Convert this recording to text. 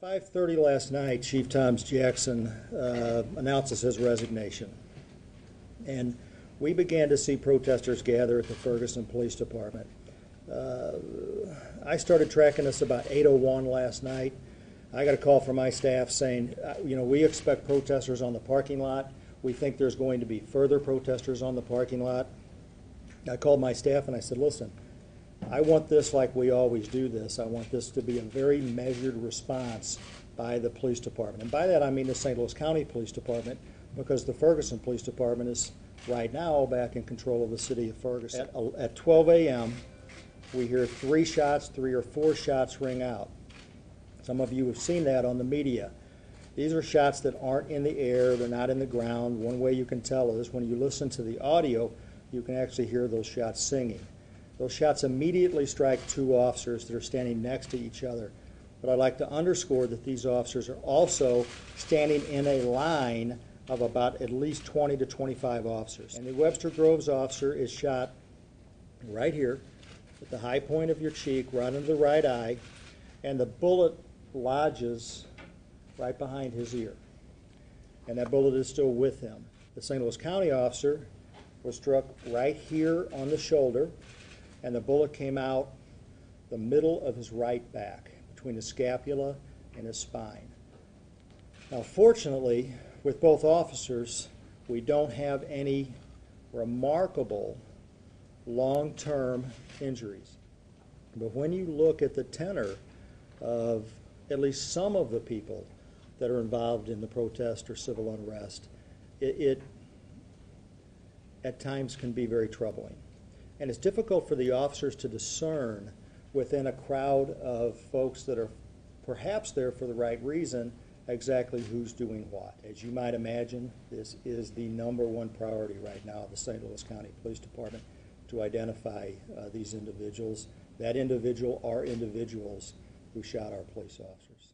5:30 last night, Chief Thomas Jackson announces his resignation. And we began to see protesters gather at the Ferguson Police Department. I started tracking this about 8:01 last night. I got a call from my staff saying, we expect protesters on the parking lot. We think there's going to be further protesters on the parking lot. I called my staff and I said, listen, I want this like we always do this. I want this to be a very measured response by the police department. And by that I mean the St. Louis County Police Department, because the Ferguson Police Department is right now back in control of the city of Ferguson. At 12 a.m., we hear three or four shots ring out. Some of you have seen that on the media. These are shots that aren't in the air, they're not in the ground. One way you can tell is when you listen to the audio, you can actually hear those shots singing. Those shots immediately strike two officers that are standing next to each other. But I'd like to underscore that these officers are also standing in a line of about at least 20 to 25 officers. And the Webster Groves officer is shot right here at the high point of your cheek, right under the right eye, and the bullet lodges right behind his ear. And that bullet is still with him. The St. Louis County officer was struck right here on the shoulder, and the bullet came out the middle of his right back, between the scapula and his spine. Now, fortunately, with both officers, we don't have any remarkable long-term injuries. But when you look at the tenor of at least some of the people that are involved in the protest or civil unrest, it at times can be very troubling. And it's difficult for the officers to discern within a crowd of folks that are perhaps there for the right reason exactly who's doing what. As you might imagine, this is the #1 priority right now of the St. Louis County Police Department, to identify these individuals. That individual are individuals who shot our police officers.